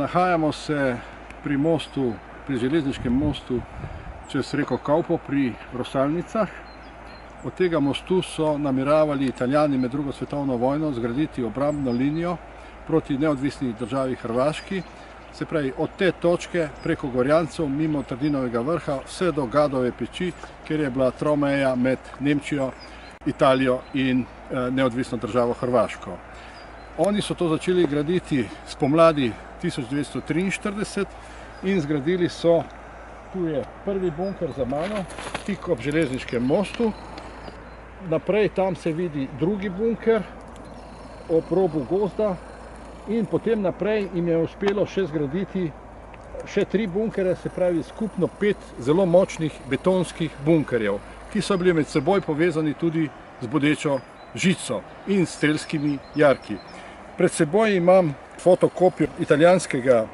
Nahajamo se pri mostu, pri železniškem mostu čez reko Kaupo pri Rosalnicah. Od tega mostu so nameravali Italijani med drugo svetovno vojno zgraditi obrambno linijo proti neodvisni državi Hrvaški. Se pravi, od te točke preko Gorjancev, mimo Trdinovega vrha, vse do Gadove peči, kjer je bila tromeja med Nemčijo, Italijo in neodvisno državo Hrvaško. Oni so to začeli graditi spomladi 1943 in zgradili so, tu je prvi bunker za mano, tik ob železniškem mostu. Naprej tam se vidi drugi bunker ob robu gozda in potem naprej jim je uspelo še zgraditi še 3 bunkere, se pravi skupno 5 zelo močnih betonskih bunkerjev, ki so bili med seboj povezani tudi z bodečo žico in strelskimi jarki. Pred seboj imam fotokopijo italijanskega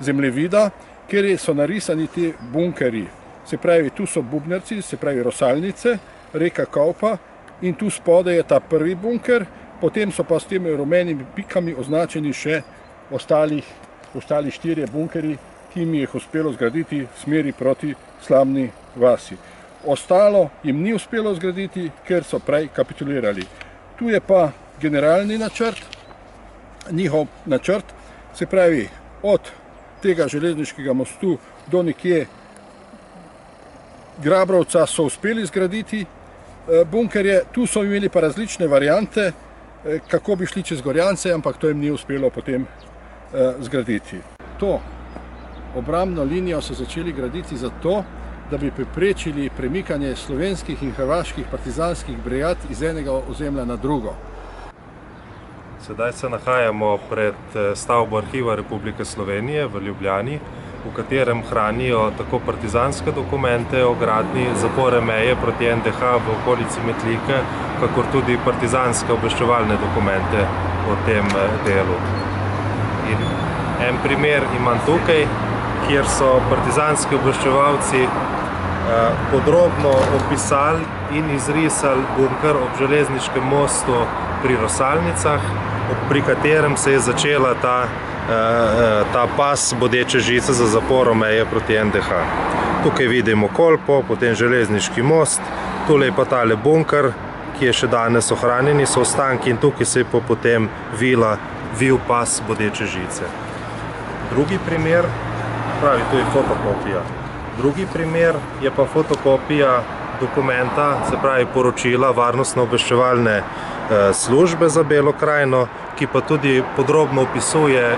zemljevida, kjer so narisani ti bunkerji. Se pravi, tu so Bubnjarci, se pravi Rosalnice, reka Kaupa in tu spodaj je ta prvi bunker, potem so pa s temi rumenimi pikami označeni še ostali 4 bunkerji, ki mi jih uspelo zgraditi v smeri proti Slamni vasi. Ostalo jim ni uspelo zgraditi, ker so prej kapitulirali. Tu je pa generalni načrt, njihov načrt, se pravi od tega železniškega mostu do nekje Grabrovca so uspeli zgraditi bunkerje. Tu so imeli pa različne variante, kako bi šli čez Gorjance, ampak to jim ni uspelo potem zgraditi. To obrambno linijo so začeli graditi zato, da bi preprečili premikanje slovenskih in hrvaških partizanskih brigad iz enega ozemlja na drugo. Sedaj se nahajamo pred stavbo Arhiva Republike Slovenije v Ljubljani, v katerem hranijo tako partizanske dokumente o gradnji zapore meje proti NDH v okolici Metlike, kakor tudi partizanske obveščevalne dokumente o tem delu. In en primer imam tukaj, kjer so partizanski obveščevalci podrobno opisali in izrisali bunker ob železniškem mostu pri Rosalnicah, pri katerem se je začela ta pas bodeče žice za zaporo meje proti NDH. Tukaj vidimo Kolpo, potem železniški most, tule je pa tale bunker, ki je še danes ohranjeni, so ostanki in tukaj se je pa potem vil pas bodeče žice. Drugi primer, pravi, to je fotokopija. Drugi primer je pa fotokopija dokumenta, se pravi poročila varnostno-obveščevalne službe za Belo krajino, ki pa tudi podrobno opisuje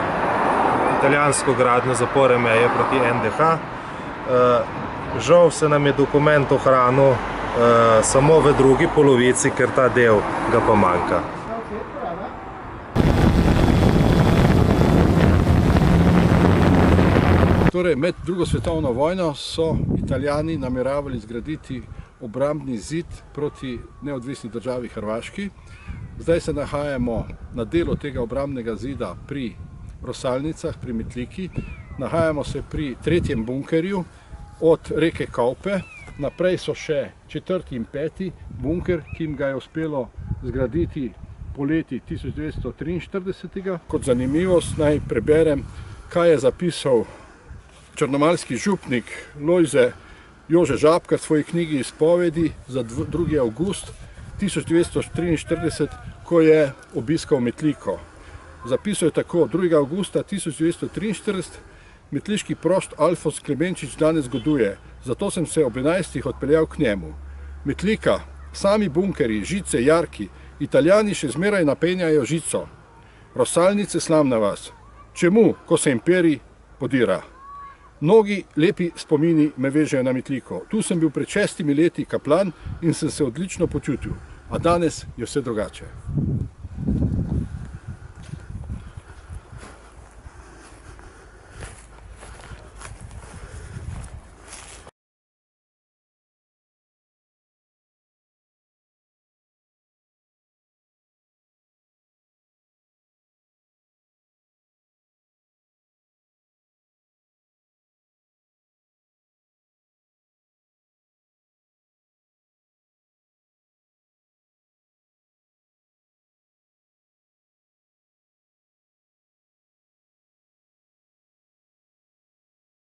italijansko gradnjo zapore meje proti NDH. Žal se nam je dokument ohranil samo v drugi polovici, ker ta del ga pa manjka. Torej, med drugo svetovno vojno so Italijani nameravali zgraditi obrambni zid proti neodvisni državi Hrvaški. Zdaj se nahajamo na delu tega obrambnega zida pri Rosalnicah, pri Metliki. Nahajamo se pri 3. bunkerju od reke Kaupe. Naprej so še 4. in 5. bunker, ki jim ga je uspelo zgraditi poleti 1943. Kot zanimivost naj preberem, kaj je zapisal črnomaljski župnik Lojze Jože Žabkar v svoji knjigi Izpovedi za 2. avgust 1943, ko je obiskal Metliko. Zapisal je tako: 2. avgusta 1943 metliški prošt Alfons Klemenčič danes goduje, zato sem se ob 11. odpeljal k njemu. Metlika, sami bunkerji, žice, jarki, Italijani še zmeraj napenjajo žico. Rosalnice, Slamna vas. Čemu, ko se imperij podira? Mnogi lepi spomini me vežejo na Metliko. Tu sem bil pred 6 leti kaplan in sem se odlično počutil, a danes je vse drugače.